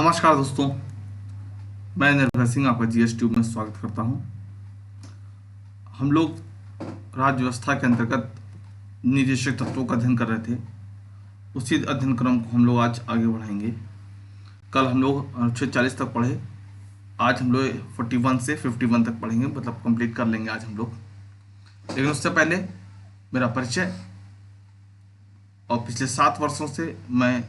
नमस्कार दोस्तों, मैं निर्भय सिंह आपका जीएस ट्यूब में स्वागत करता हूं। हम लोग राज्य व्यवस्था के अंतर्गत निदेशक तत्वों का अध्ययन कर रहे थे। उसी अध्ययन क्रम को हम लोग आज आगे बढ़ाएंगे। कल हम लोग अनुच्छेद 40 तक पढ़े। आज हम लोग 41 से 51 तक पढ़ेंगे, मतलब कंप्लीट कर लेंगे आज हम लोग। लेकिन उससे पहले मेरा परिचय, और पिछले 7 वर्षों से मैं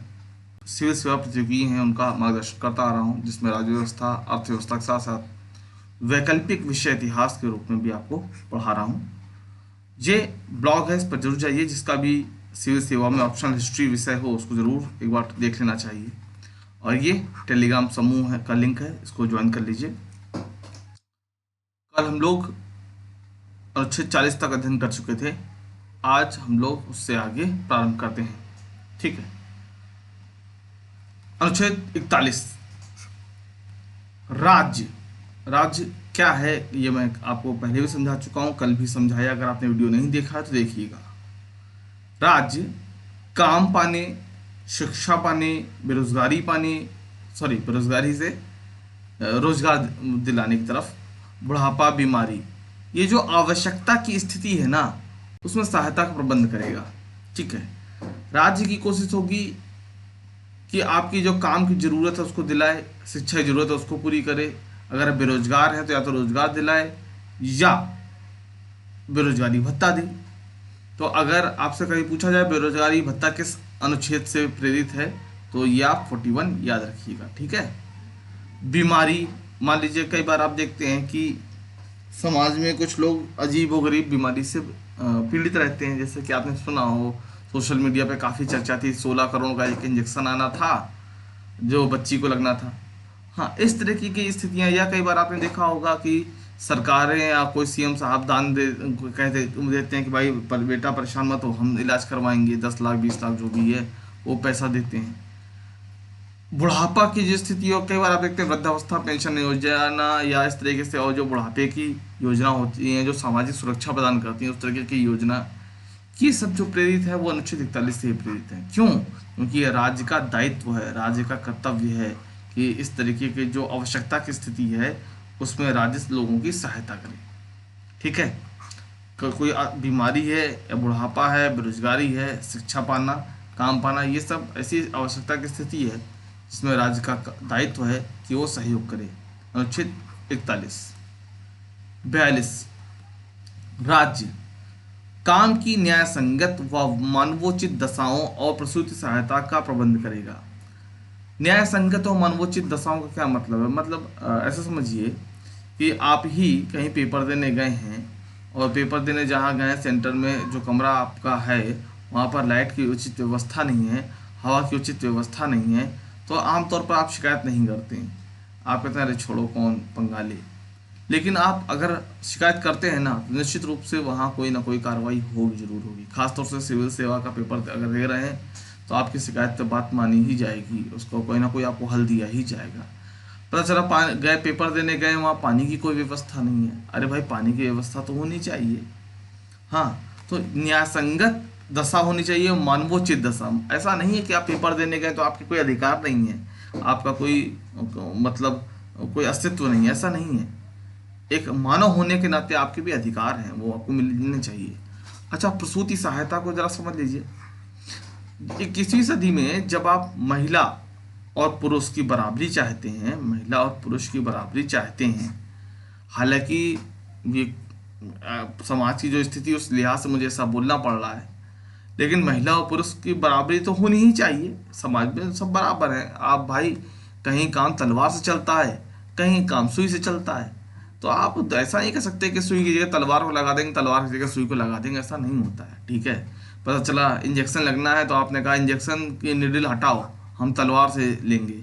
सिविल सेवा प्रतियोगी हैं उनका मार्गदर्शन करता आ रहा हूँ, जिसमें राज्य व्यवस्था, अर्थव्यवस्था के साथ साथ वैकल्पिक विषय इतिहास के रूप में भी आपको पढ़ा रहा हूँ। ये ब्लॉग है, इस पर जरूर जाइए। जिसका भी सिविल सेवा में ऑप्शनल हिस्ट्री विषय हो उसको ज़रूर एक बार देख लेना चाहिए। और ये टेलीग्राम समूह है का लिंक है, इसको ज्वाइन कर लीजिए। कल हम लोग अनुच्छेद 40 तक अध्ययन कर चुके थे। आज हम लोग उससे आगे प्रारंभ करते हैं। ठीक है। अनुच्छेद 41, राज्य। राज्य क्या है ये मैं आपको पहले भी समझा चुका हूं, कल भी समझाया। अगर आपने वीडियो नहीं देखा है तो देखिएगा। राज्य काम पाने, शिक्षा पाने, बेरोजगारी से रोजगार दिलाने की तरफ, बुढ़ापा, बीमारी, ये जो आवश्यकता की स्थिति है ना, उसमें सहायता का प्रबंध करेगा। ठीक है। राज्य की कोशिश होगी कि आपकी जो काम की ज़रूरत है उसको दिलाए, शिक्षा की ज़रूरत है उसको पूरी करे। अगर बेरोजगार है तो या तो रोजगार दिलाए या बेरोजगारी भत्ता दे। तो अगर आपसे कहीं पूछा जाए बेरोजगारी भत्ता किस अनुच्छेद से प्रेरित है, तो ये आप 41 याद रखिएगा। ठीक है। बीमारी, मान लीजिए कई बार आप देखते हैं कि समाज में कुछ लोग अजीबोगरीब बीमारी से पीड़ित रहते हैं। जैसे कि आपने सुना हो, सोशल मीडिया पे काफ़ी चर्चा थी, 16 करोड़ का एक इंजेक्शन आना था जो बच्ची को लगना था। हाँ, इस तरह की स्थितियाँ। या कई बार आपने देखा होगा कि सरकारें या कोई सीएम साहब दान देते हैं कि भाई बेटा परेशान मत हो, हम इलाज करवाएंगे, 10 लाख 20 लाख जो भी है वो पैसा देते हैं। बुढ़ापा की जो स्थिति हो, कई बार आप देखते हैं वृद्धावस्था पेंशन योजना या इस तरीके से और जो बुढ़ापे की योजना होती हैं जो सामाजिक सुरक्षा प्रदान करती हैं, उस तरीके की योजना, ये सब जो प्रेरित है वो अनुच्छेद 41 से ही प्रेरित है। क्यों? क्योंकि ये राज्य का दायित्व है, राज्य का कर्तव्य है कि इस तरीके की जो आवश्यकता की स्थिति है उसमें राज्य लोगों की सहायता करे। ठीक है। कोई बीमारी है या बुढ़ापा है, बेरोजगारी है, शिक्षा पाना, काम पाना, ये सब ऐसी आवश्यकता की स्थिति है जिसमें राज्य का दायित्व है कि वो सहयोग करे। अनुच्छेद 41। 42, राज्य काम की न्याय संगत व मानवोचित दशाओं और प्रसूति सहायता का प्रबंध करेगा। न्याय संगत और मानवोचित दशाओं का क्या मतलब है? मतलब ऐसा समझिए कि आप ही कहीं पेपर देने गए हैं और पेपर देने जहाँ गए सेंटर में जो कमरा आपका है वहाँ पर लाइट की उचित व्यवस्था नहीं है, हवा की उचित व्यवस्था नहीं है, तो आमतौर पर आप शिकायत नहीं करते हैं। आप कहते हैं अरे छोड़ो कौन पंगा ले। लेकिन आप अगर शिकायत करते हैं ना तो निश्चित रूप से वहाँ कोई ना कोई कार्रवाई होगी, जरूर होगी। खासतौर से सिविल सेवा का पेपर अगर दे रहे हैं तो आपकी शिकायत पे बात मानी ही जाएगी, उसको कोई ना कोई आपको हल दिया ही जाएगा। पता चला गए पेपर देने गए, वहाँ पानी की कोई व्यवस्था नहीं है। अरे भाई पानी की व्यवस्था तो होनी चाहिए। हाँ, तो न्यायसंगत दशा होनी चाहिए, मानवोचित दशा। ऐसा नहीं है कि आप पेपर देने गए तो आपके कोई अधिकार नहीं है, आपका कोई मतलब कोई अस्तित्व नहीं है, ऐसा नहीं है। एक मानव होने के नाते आपके भी अधिकार हैं, वो आपको मिलने चाहिए। अच्छा, प्रसूति सहायता को जरा समझ लीजिए। 21वीं सदी में जब आप महिला और पुरुष की बराबरी चाहते हैं, महिला और पुरुष की बराबरी चाहते हैं, हालांकि ये समाज की जो स्थिति उस लिहाज से मुझे ऐसा बोलना पड़ रहा है, लेकिन महिला और पुरुष की बराबरी तो होनी ही चाहिए। समाज में सब बराबर हैं। आप भाई, कहीं काम तलवार से चलता है, कहीं काम सुई से चलता है, तो आप ऐसा नहीं कह सकते कि सुई की जगह तलवार को लगा देंगे, तलवार की जगह सुई को लगा देंगे, ऐसा नहीं होता है। ठीक है। पता चला इंजेक्शन लगना है तो आपने कहा इंजेक्शन की निडल हटाओ, हम तलवार से लेंगे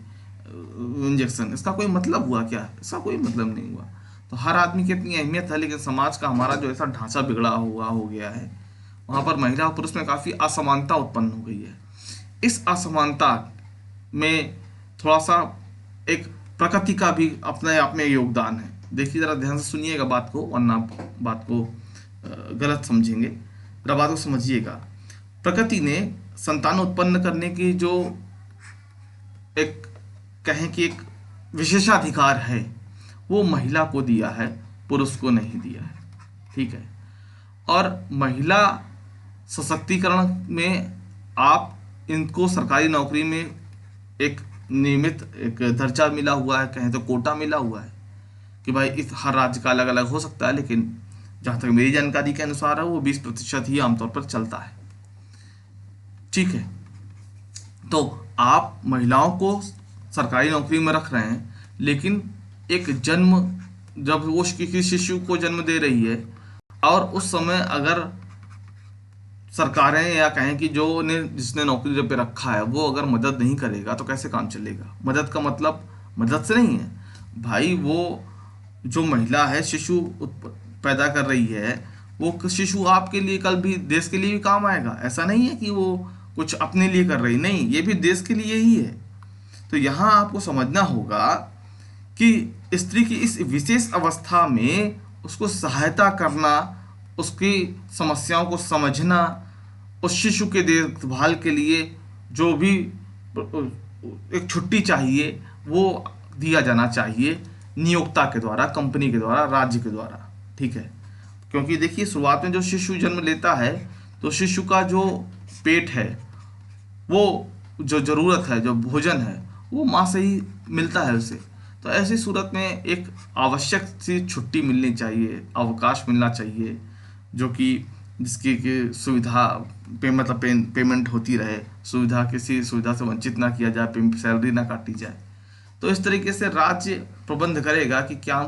इंजेक्शन। इसका कोई मतलब हुआ क्या? इसका कोई मतलब नहीं हुआ। तो हर आदमी की इतनी अहमियत है, लेकिन समाज का हमारा जो ऐसा ढांचा बिगड़ा हुआ हो गया है, वहाँ पर महिला और पुरुष में काफ़ी असमानता उत्पन्न हो गई है। इस असमानता में थोड़ा सा एक प्रकृति का भी अपने आप में योगदान है। देखिए, ज़रा ध्यान से सुनिएगा बात को, वरना बात को गलत समझेंगे। जरा बात को समझिएगा। प्रकृति ने संतान उत्पन्न करने की जो एक कहें कि एक विशेषाधिकार है, वो महिला को दिया है, पुरुष को नहीं दिया है। ठीक है। और महिला सशक्तिकरण में आप इनको सरकारी नौकरी में एक नियमित एक दर्जा मिला हुआ है, कहें तो कोटा मिला हुआ है कि भाई इस हर राज्य का अलग अलग हो सकता है, लेकिन जहाँ तक मेरी जानकारी के अनुसार है वो 20% ही आमतौर पर चलता है। ठीक है। तो आप महिलाओं को सरकारी नौकरी में रख रहे हैं, लेकिन एक जन्म, जब वो किसी शिशु को जन्म दे रही है और उस समय अगर सरकारें या कहें कि जो ने जिसने नौकरी पे रखा है वो अगर मदद नहीं करेगा तो कैसे काम चलेगा। मदद का मतलब मदद से नहीं है भाई, वो जो महिला है शिशु पैदा कर रही है, वो शिशु आपके लिए कल भी देश के लिए भी काम आएगा। ऐसा नहीं है कि वो कुछ अपने लिए कर रही, नहीं, ये भी देश के लिए ही है। तो यहाँ आपको समझना होगा कि स्त्री की इस विशेष अवस्था में उसको सहायता करना, उसकी समस्याओं को समझना, उस शिशु के देखभाल के लिए जो भी एक छुट्टी चाहिए वो दिया जाना चाहिए, नियोक्ता के द्वारा, कंपनी के द्वारा, राज्य के द्वारा। ठीक है। क्योंकि देखिए शुरुआत में जो शिशु जन्म लेता है तो शिशु का जो पेट है, वो जो ज़रूरत है, जो भोजन है, वो माँ से ही मिलता है उसे। तो ऐसी सूरत में एक आवश्यक सी छुट्टी मिलनी चाहिए, अवकाश मिलना चाहिए, जो कि जिसकी कि सुविधा मतलब पेमेंट होती रहे, सुविधा किसी सुविधा से वंचित ना किया जाए, सैलरी ना काटी जाए। तो इस तरीके से राज्य प्रबंध करेगा कि क्या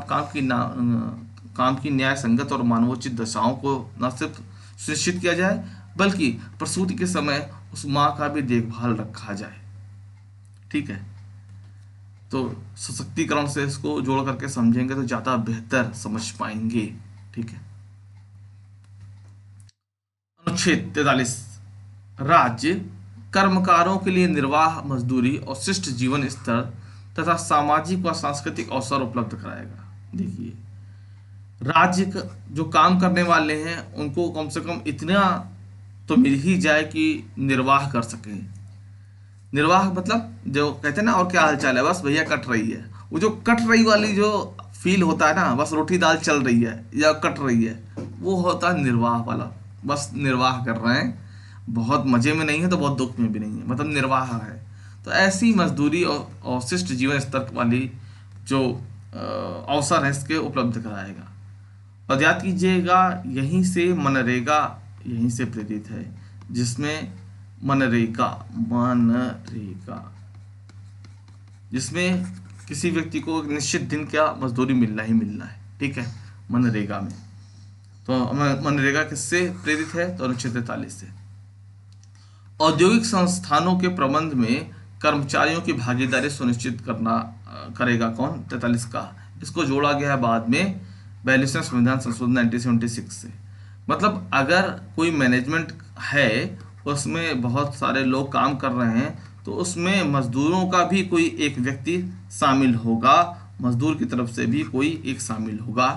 काम की न्याय संगत और मानवोचित दशाओं को न सिर्फ सुनिश्चित किया जाए, बल्कि प्रसूति के समय उस माँ का भी देखभाल रखा जाए। ठीक है। तो सशक्तिकरण से इसको जोड़ करके समझेंगे तो ज़्यादा बेहतर समझ पाएंगे। ठीक है। अनुच्छेद 43, राज्य कर्मकारों के लिए निर्वाह मजदूरी और शिष्ट जीवन स्तर तथा सामाजिक व सांस्कृतिक अवसर उपलब्ध कराएगा। देखिए, राज्य जो काम करने वाले हैं उनको कम से कम इतना तो मिल ही जाए कि निर्वाह कर सकें। निर्वाह मतलब जो कहते हैं ना, और क्या हाल चाल है, बस भैया कट रही है, वो जो कट रही वाली जो फील होता है ना, बस रोटी दाल चल रही है या कट रही है, वो होता है निर्वाह वाला। बस निर्वाह कर रहे हैं, बहुत मजे में नहीं है तो बहुत दुख में भी नहीं है, मतलब निर्वाह है। तो ऐसी मजदूरी और अवशिष्ट जीवन स्तर वाली जो अवसर है इसके उपलब्ध कराएगा। और याद कीजिएगा, यहीं से मनरेगा यहीं से प्रेरित है, जिसमें मनरेगा जिसमें किसी व्यक्ति को एक निश्चित दिन क्या मजदूरी मिलना ही मिलना है। ठीक है। मनरेगा में तो मनरेगा किससे प्रेरित है? तो अनुच्छेद 43 से। औद्योगिक संस्थानों के प्रबंध में कर्मचारियों की भागीदारी सुनिश्चित करेगा कौन? 43 का। इसको जोड़ा गया है बाद में 42वें संविधान संशोधन 1976 से। मतलब अगर कोई मैनेजमेंट है, उसमें बहुत सारे लोग काम कर रहे हैं, तो उसमें मजदूरों का भी कोई एक व्यक्ति शामिल होगा, मजदूर की तरफ से भी कोई एक शामिल होगा,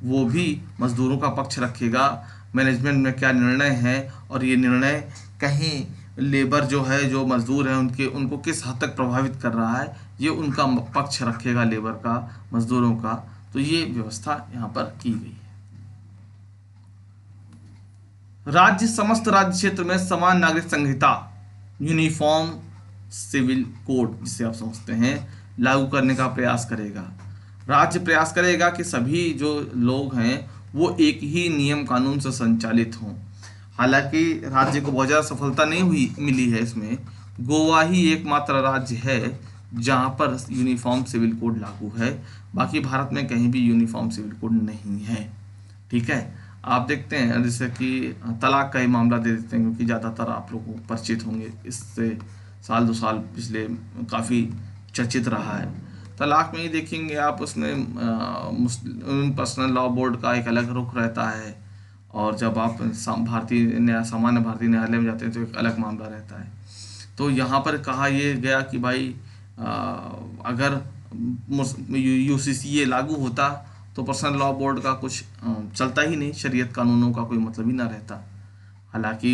वो भी मजदूरों का पक्ष रखेगा। मैनेजमेंट में क्या निर्णय है और ये निर्णय कहीं लेबर जो है, जो मजदूर हैं, उनको किस हद तक प्रभावित कर रहा है, ये उनका पक्ष रखेगा, लेबर का, मजदूरों का। तो ये व्यवस्था यहाँ पर की गई है। राज्य समस्त राज्य क्षेत्र में समान नागरिक संहिता, यूनिफॉर्म सिविल कोड, जिसे आप समझते हैं, लागू करने का प्रयास करेगा। राज्य प्रयास करेगा कि सभी जो लोग हैं वो एक ही नियम कानून से संचालित हों। हालांकि राज्य को बहुत ज़्यादा सफलता नहीं मिली है इसमें। गोवा ही एकमात्र राज्य है जहाँ पर यूनिफॉर्म सिविल कोड लागू है, बाकी भारत में कहीं भी यूनिफॉर्म सिविल कोड नहीं है। ठीक है। आप देखते हैं जैसे कि तलाक का ही मामला दे देते हैं, क्योंकि ज़्यादातर आप लोग परिचित होंगे, इससे साल 2 साल पिछले काफ़ी चर्चित रहा है। तलाक में ही देखेंगे आप, उसमें मुस्लिम पर्सनल लॉ बोर्ड का एक अलग रुख रहता है, और जब आप सामान्य भारतीय न्यायालय में जाते हैं तो एक अलग मामला रहता है। तो यहाँ पर कहा यह गया कि भाई अगर यूसीसीए लागू होता तो पर्सनल लॉ बोर्ड का कुछ चलता ही नहीं, शरीयत कानूनों का कोई मतलब ही ना रहता। हालांकि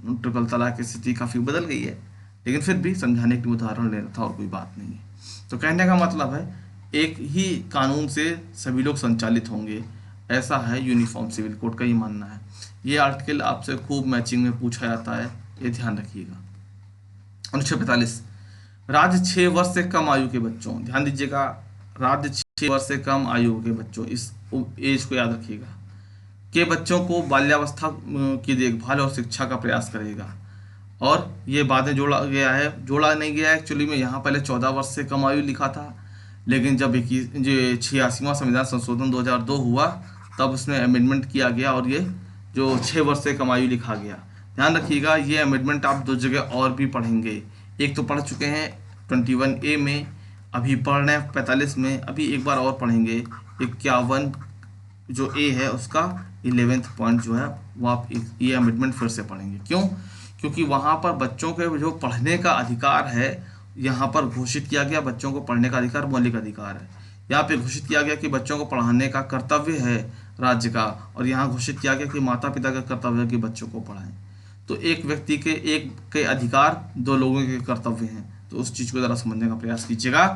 ट्रिपल तलाक की स्थिति काफ़ी बदल गई है, लेकिन फिर भी समझाने के लिए उदाहरण लेना था और कोई बात नहीं है। तो कहने का मतलब है एक ही कानून से सभी लोग संचालित होंगे, ऐसा है यूनिफॉर्म सिविल कोड का ही मानना है। ये आर्टिकल आपसे खूब मैचिंग में पूछा जाता है, ये ध्यान रखिएगा। अनुच्छेद 45, राज्य 6 वर्ष से कम आयु के बच्चों, ध्यान दीजिएगा, राज्य 6 वर्ष से कम आयु के बच्चों, इस एज को याद रखिएगा, के बच्चों को बाल्यावस्था की देखभाल और शिक्षा का प्रयास करेगा। और ये बाद में जोड़ा गया है, जोड़ा नहीं गया है एक्चुअली में, यहाँ पहले 14 वर्ष से कम आयु लिखा था, लेकिन जब 86वां संविधान संशोधन 2002 हुआ तब उसमें अमेंडमेंट किया गया और ये जो 6 वर्ष से कम आयु लिखा गया। ध्यान रखिएगा, ये अमेंडमेंट आप 2 जगह और भी पढ़ेंगे, एक तो पढ़ चुके हैं 21A में, अभी पढ़ रहे हैं 45 में, अभी एक बार और पढ़ेंगे 51 जो ए है उसका 11th पॉइंट जो है वो आप ये अमेंडमेंट फिर से पढ़ेंगे। क्यों? क्योंकि वहाँ पर बच्चों के जो पढ़ने का अधिकार है यहाँ पर घोषित किया गया, बच्चों को पढ़ने का अधिकार मौलिक अधिकार है। यहाँ पे घोषित किया गया कि बच्चों को पढ़ाने का कर्तव्य है राज्य का, और यहाँ घोषित किया गया कि माता पिता का कर्तव्य है कि बच्चों को पढ़ाएं। तो एक व्यक्ति के एक के अधिकार, दो लोगों के कर्तव्य हैं। तो उस चीज़ को ज़रा समझने का प्रयास कीजिएगा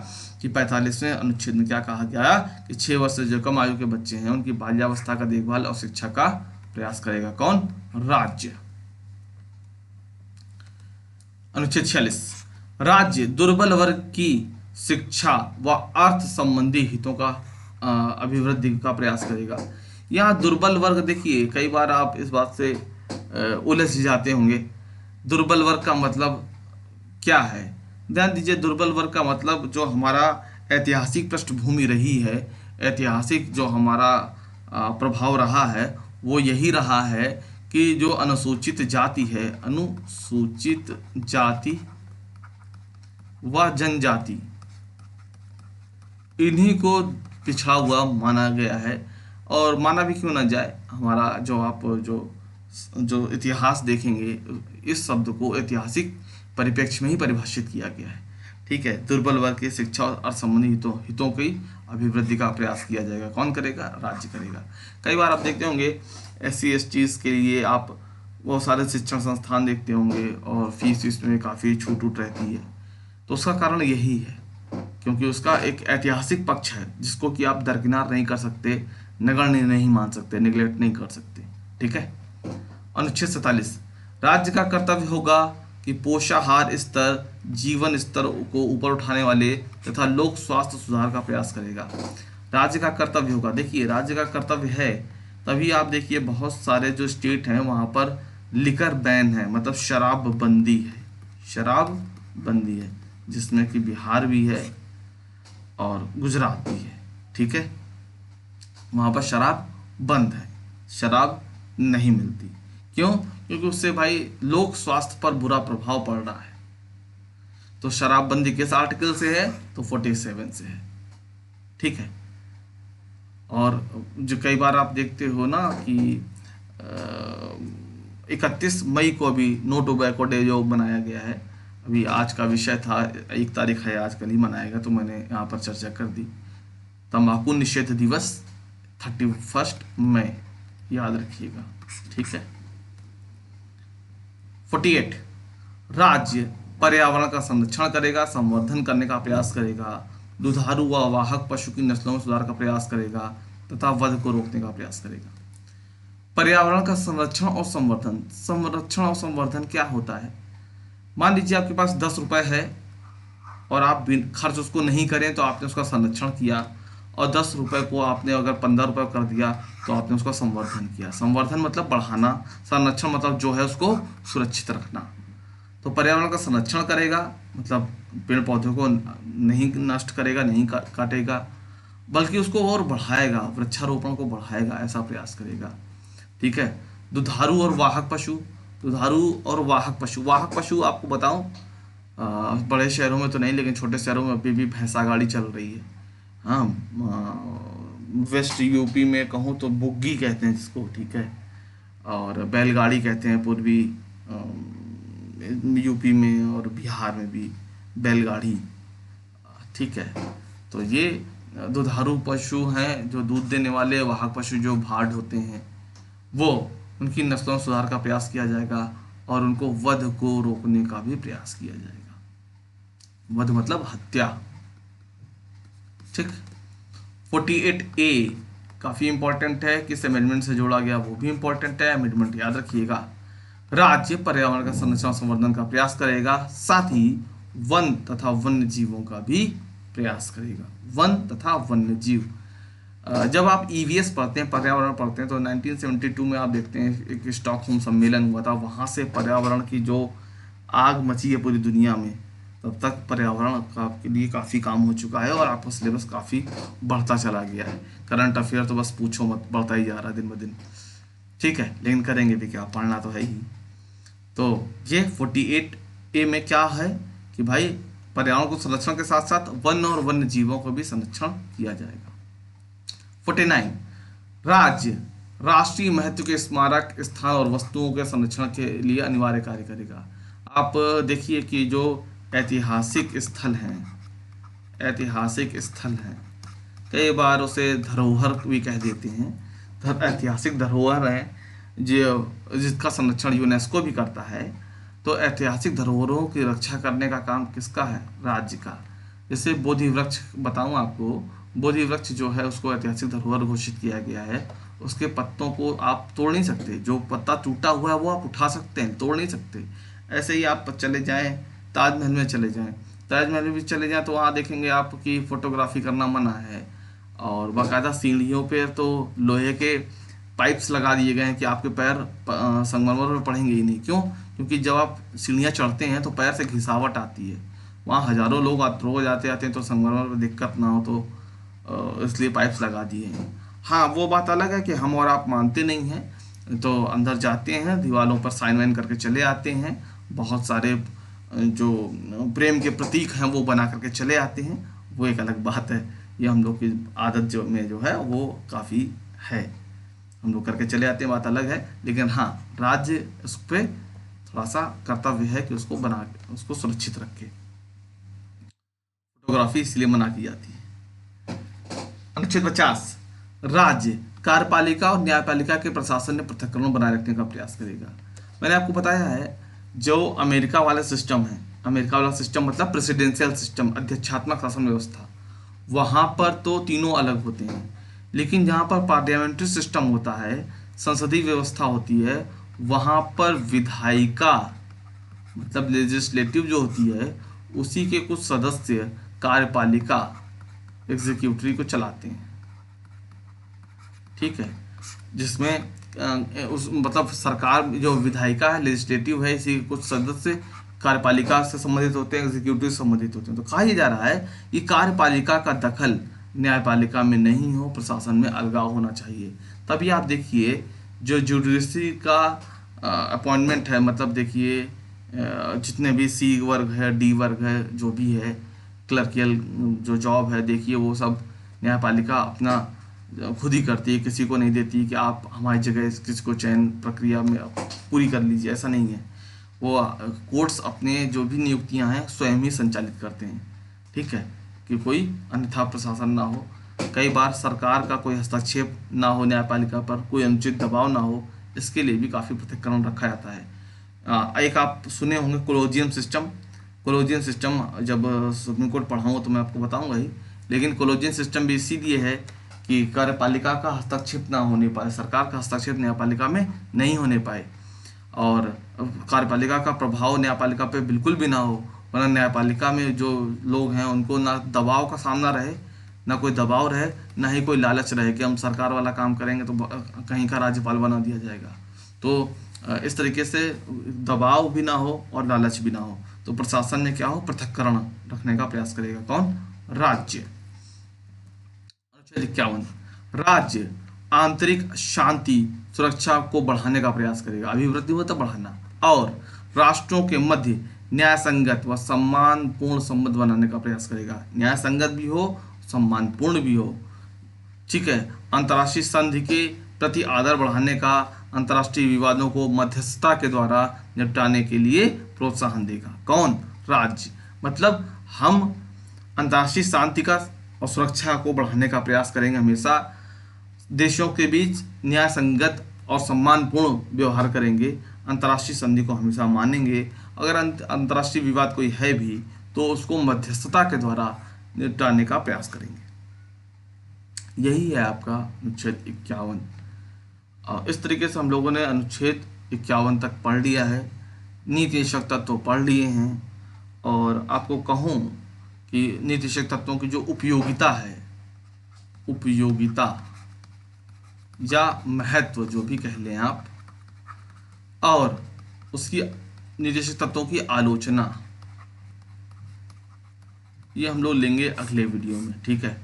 कि 45वें अनुच्छेद में क्या कहा गया कि 6 वर्ष से जो कम आयु के बच्चे हैं उनकी बाल्यावस्था का देखभाल और शिक्षा का प्रयास करेगा कौन? राज्य। अनुच्छेद 46, राज्य दुर्बल वर्ग की शिक्षा व अर्थ संबंधी हितों का अभिवृद्धि का प्रयास करेगा। यहाँ दुर्बल वर्ग, देखिए कई बार आप इस बात से उलझ जाते होंगे, दुर्बल वर्ग का मतलब क्या है? ध्यान दीजिए, दुर्बल वर्ग का मतलब जो हमारा ऐतिहासिक पृष्ठभूमि रही है, ऐतिहासिक जो हमारा प्रभाव रहा है वो यही रहा है कि जो अनुसूचित जाति है, अनुसूचित जाति व जनजाति, इन्हीं को पिछड़ा हुआ माना गया है। और माना भी क्यों ना जाए, हमारा जो आप जो इतिहास देखेंगे, इस शब्द को ऐतिहासिक परिप्रेक्ष्य में ही परिभाषित किया गया है। ठीक है, दुर्बल वर्ग की शिक्षा और संबंधी हितों की अभिवृद्धि का प्रयास किया जाएगा। कौन करेगा? राज्य करेगा। कई बार आप देखते होंगे SC STs के लिए आप बहुत सारे शिक्षण संस्थान देखते होंगे और फीस इसमें काफ़ी छूट रहती है। तो उसका कारण यही है क्योंकि उसका एक ऐतिहासिक पक्ष है जिसको कि आप दरकिनार नहीं कर सकते, नगण्य नहीं मान सकते, निगलेक्ट नहीं कर सकते। ठीक है। अनुच्छेद 47, राज्य का कर्तव्य होगा कि पोषाहार स्तर, जीवन स्तर को ऊपर उठाने वाले तथा लोक स्वास्थ्य सुधार का प्रयास करेगा। राज्य का कर्तव्य होगा, देखिए राज्य का कर्तव्य है, तभी आप देखिए बहुत सारे जो स्टेट हैं वहाँ पर लिकर बैन है, मतलब शराब बंदी है, शराब बंदी है, जिसमें कि बिहार भी है और गुजरात भी है। ठीक है, वहाँ पर शराब बंद है, शराब नहीं मिलती। क्यों? क्योंकि उससे भाई लोक स्वास्थ्य पर बुरा प्रभाव पड़ रहा है। तो शराबबंदी किस आर्टिकल से है? तो 47 से है। ठीक है। और जो कई बार आप देखते हो ना कि 31 मई को अभी नो टोबैको डे जो बनाया गया है, अभी आज का विषय था, 1 तारीख है, आज कल ही मनाएगा, तो मैंने यहाँ पर चर्चा कर दी। तंबाकू निषेध दिवस 31 मई, याद रखिएगा। ठीक है। 48, राज्य पर्यावरण का संरक्षण करेगा, संवर्धन करने का प्रयास करेगा, दुधारू व वाहक पशु की नस्लों में सुधार का प्रयास करेगा तथा वध को रोकने का प्रयास करेगा। पर्यावरण का संरक्षण और संवर्धन, संरक्षण और संवर्धन क्या होता है? मान लीजिए आपके पास 10 रुपए है और आप खर्च उसको नहीं करें तो आपने उसका संरक्षण किया, और 10 रुपए को आपने अगर 15 रुपए कर दिया तो आपने उसका संवर्धन किया। संवर्धन मतलब बढ़ाना, संरक्षण मतलब जो है उसको सुरक्षित रखना। तो पर्यावरण का संरक्षण करेगा मतलब पेड़ पौधों को नहीं नष्ट करेगा, नहीं काटेगा, बल्कि उसको और बढ़ाएगा, वृक्षारोपण को बढ़ाएगा, ऐसा प्रयास करेगा। ठीक है। दुधारू और वाहक पशु, दुधारू और वाहक पशु, वाहक पशु आपको बताऊं, बड़े शहरों में तो नहीं लेकिन छोटे शहरों में अभी भी भैंसा गाड़ी चल रही है। हाँ, वेस्ट यूपी में कहूँ तो बुग्गी कहते हैं जिसको। ठीक है। और बैलगाड़ी कहते हैं पूर्वी यूपी में, और बिहार में भी बैलगाड़ी। ठीक है। तो ये दुधारू पशु हैं जो दूध देने वाले, वाहक पशु जो भाड़ होते हैं, वो उनकी नस्लों में सुधार का प्रयास किया जाएगा और उनको वध को रोकने का भी प्रयास किया जाएगा। वध मतलब हत्या, ठीक। 48A काफ़ी इंपॉर्टेंट है, किस अमेंडमेंट से जोड़ा गया वो भी इंपॉर्टेंट है, अमेंडमेंट याद रखिएगा। राज्य पर्यावरण का संरक्षण संवर्धन का प्रयास करेगा, साथ ही वन तथा वन्य जीवों का भी प्रयास करेगा। वन तथा वन्य जीव, जब आप ईवीएस पढ़ते हैं, पर्यावरण पढ़ते हैं, तो 1972 में आप देखते हैं एक स्टॉकहोम सम्मेलन हुआ था, वहाँ से पर्यावरण की जो आग मची है पूरी दुनिया में, तब तक पर्यावरण का के लिए काफ़ी काम हो चुका है और आपका सिलेबस काफ़ी बढ़ता चला गया है। करंट अफेयर तो बस पूछो मत, बढ़ता ही जा रहा है दिन ब दिन। ठीक है, लेकिन करेंगे भी क्या, पढ़ना तो है ही। तो ये 48A में क्या है कि भाई पर्यावरण को संरक्षण के साथ साथ वन और वन्य जीवों को भी संरक्षण किया जाएगा। 49 राज्य राष्ट्रीय महत्व के स्मारक स्थान और वस्तुओं के संरक्षण के लिए अनिवार्य कार्य करेगा। आप देखिए कि जो ऐतिहासिक स्थल हैं, कई बार उसे धरोहर भी कह देते हैं, ऐतिहासिक धरोहर है जो जिसका संरक्षण यूनेस्को भी करता है। तो ऐतिहासिक धरोहरों की रक्षा करने का काम किसका है, राज्य का। जैसे बोधि वृक्ष बताऊं आपको, बोधि वृक्ष जो है उसको ऐतिहासिक धरोहर घोषित किया गया है। उसके पत्तों को आप तोड़ नहीं सकते, जो पत्ता टूटा हुआ है वो आप उठा सकते हैं, तोड़ नहीं सकते। ऐसे ही आप चले जाएं ताजमहल में चले जाएं, ताजमहल में भी चले जाएं तो वहाँ देखेंगे आपकी फोटोग्राफी करना मना है, और बाकायदा सीढ़ियों पे तो लोहे के पाइप्स लगा दिए गए हैं कि आपके पैर संगमरमर में पड़ेंगे ही नहीं। क्यों? क्योंकि जब आप सीढ़ियाँ चढ़ते हैं तो पैर से घिसावट आती है। वहाँ हजारों लोग रोज आते आते हैं, तो संगमरमर में दिक्कत ना हो तो इसलिए पाइप्स लगा दिए हैं। हाँ, वो बात अलग है कि हम और आप मानते नहीं हैं, तो अंदर जाते हैं, दीवारों पर साइन वाइन करके चले आते हैं, बहुत सारे जो प्रेम के प्रतीक हैं वो बना करके चले आते हैं, वो एक अलग बात है। ये हम लोग की आदत जो है वो काफ़ी है, हम लोग करके चले आते हैं, बात अलग है। लेकिन हाँ, राज्य उस पर थोड़ा सा कर्तव्य है कि उसको बना के उसको सुरक्षित रखे। फोटोग्राफी इसलिए मना की जाती है। अनुच्छेद 50 राज्य कार्यपालिका और न्यायपालिका के प्रशासन में पृथक्करण बनाए रखने का प्रयास करेगा। मैंने आपको बताया है जो अमेरिका वाला सिस्टम है, अमेरिका वाला सिस्टम मतलब प्रेसिडेंशियल सिस्टम, अध्यक्षात्मक शासन व्यवस्था, वहाँ पर तो तीनों अलग होते हैं। लेकिन जहाँ पर पार्लियामेंट्री सिस्टम होता है, संसदीय व्यवस्था होती है, वहाँ पर विधायिका मतलब लेजिस्लेटिव जो होती है, उसी के कुछ सदस्य कार्यपालिका एग्जीक्यूटिव को चलाते हैं। ठीक है, जिसमें उस मतलब सरकार जो विधायिका है, लेजिस्लेटिव है, इसी कुछ सदस्य कार्यपालिका से संबंधित होते हैं, एग्जीक्यूटिव से संबंधित होते हैं। तो कहा जा रहा है कि कार्यपालिका का दखल न्यायपालिका में नहीं हो, प्रशासन में अलगाव होना चाहिए। तभी आप देखिए जो जुडिशरी का अपॉइंटमेंट है, मतलब देखिए जितने भी सी वर्ग है, डी वर्ग है, जो भी है क्लर्कियल जो जॉब है, देखिए वो सब न्यायपालिका अपना खुद ही करती है, किसी को नहीं देती कि आप हमारी जगह किसी को चयन प्रक्रिया में पूरी कर लीजिए, ऐसा नहीं है। वो कोर्ट्स अपने जो भी नियुक्तियां हैं स्वयं ही संचालित करते हैं। ठीक है, कि कोई अन्यथा प्रशासन ना हो, कई बार सरकार का कोई हस्तक्षेप ना हो न्यायपालिका पर, कोई अनुचित दबाव ना हो, इसके लिए भी काफ़ी पृथक्करण रखा जाता है। एक आप सुने होंगे कोलोजियम सिस्टम। कोलोजियम सिस्टम जब सुप्रीम कोर्ट पढ़ाऊँगा तो मैं आपको बताऊँगा ही, लेकिन कोलोजियम सिस्टम भी इसीलिए है कि कार्यपालिका का हस्तक्षेप ना होने पाए, सरकार का हस्तक्षेप न्यायपालिका में नहीं होने पाए, और कार्यपालिका का प्रभाव न्यायपालिका पे बिल्कुल भी ना हो, वरना न्यायपालिका में जो लोग हैं उनको ना दबाव का सामना रहे, ना कोई दबाव रहे, ना ही कोई लालच रहे कि हम सरकार वाला काम करेंगे तो कहीं का राज्यपाल बना दिया जाएगा। तो इस तरीके से दबाव भी ना हो और लालच भी ना हो, तो प्रशासन में क्या हो, पृथक्करण रखने का प्रयास करेगा। कौन? राज्य। 51 राज्य आंतरिक शांति सुरक्षा को बढ़ाने का प्रयास करेगा, अभिवृद्धि हो तो बढ़ाना, और राष्ट्रों के मध्य न्याय संगत व सम्मानपूर्ण संबंध बनाने का प्रयास करेगा। न्याय संगत भी हो, सम्मानपूर्ण भी हो। ठीक है, अंतर्राष्ट्रीय संधि के प्रति आदर बढ़ाने का, अंतर्राष्ट्रीय विवादों को मध्यस्थता के द्वारा निपटाने के लिए प्रोत्साहन देगा। कौन? राज्य। मतलब हम अंतर्राष्ट्रीय शांति का और सुरक्षा को बढ़ाने का प्रयास करेंगे, हमेशा देशों के बीच न्याय संगत और सम्मानपूर्ण व्यवहार करेंगे, अंतर्राष्ट्रीय संधि को हमेशा मानेंगे, अगर अंतर्राष्ट्रीय विवाद कोई है भी तो उसको मध्यस्थता के द्वारा निपटाने का प्रयास करेंगे। यही है आपका अनुच्छेद 51। इस तरीके से हम लोगों ने अनुच्छेद 51 तक पढ़ लिया है, नीति निषेधक तत्व पढ़ लिए हैं। और आपको कहूँ कि नीति निषेधक तत्वों की जो उपयोगिता है, उपयोगिता या महत्व जो भी कह लें आप, और उसकी नीति निषेधक तत्वों की आलोचना, ये हम लोग लेंगे अगले वीडियो में, ठीक है।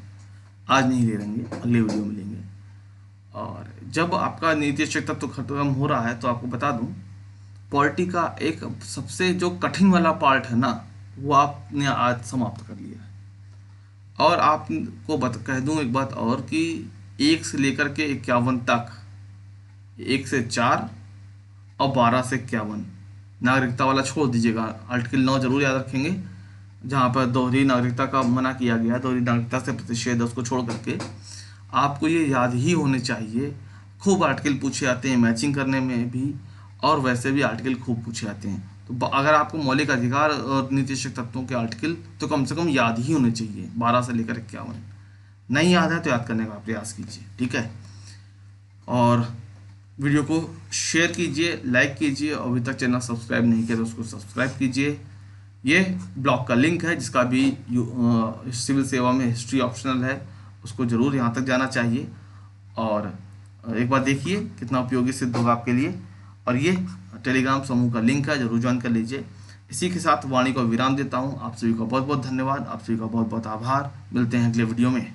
आज नहीं ले लेंगे, अगले वीडियो में लेंगे। और जब आपका नीति निषेधक तत्व खत्म हो रहा है तो आपको बता दूं, पॉलिटी का एक सबसे जो कठिन वाला पार्ट है ना, वो आपने आज समाप्त कर लिया है। और आपको कह दूं एक बात और कि 1 से लेकर के 51 तक, 1 से 4 और 12 से 51 नागरिकता वाला छोड़ दीजिएगा। आर्टिकल 9 जरूर याद रखेंगे, जहाँ पर दोहरी नागरिकता का मना किया गया, दोहरी नागरिकता से प्रतिषेध, उसको छोड़ करके आपको ये याद ही होने चाहिए। खूब आर्टिकल पूछे आते हैं मैचिंग करने में भी, और वैसे भी आर्टिकल खूब पूछे आते हैं। तो अगर आपको मौलिक अधिकार और नीति निषेधक तत्वों के आर्टिकल तो कम से कम याद ही होने चाहिए, 12 से लेकर 51। नहीं याद है तो याद करने का प्रयास कीजिए, ठीक है। और वीडियो को शेयर कीजिए, लाइक कीजिए, और अभी तक चैनल सब्सक्राइब नहीं किया तो उसको सब्सक्राइब कीजिए। ये ब्लॉग का लिंक है, जिसका भी सिविल सेवा में हिस्ट्री ऑप्शनल है, उसको ज़रूर यहाँ तक जाना चाहिए। और एक बार देखिए कितना उपयोगी सिद्ध होगा आपके लिए। और ये टेलीग्राम समूह का लिंक है, जरूर ज्वाइन कर लीजिए। इसी के साथ वाणी को विराम देता हूँ। आप सभी का बहुत बहुत धन्यवाद, आप सभी का बहुत बहुत आभार। मिलते हैं अगले वीडियो में।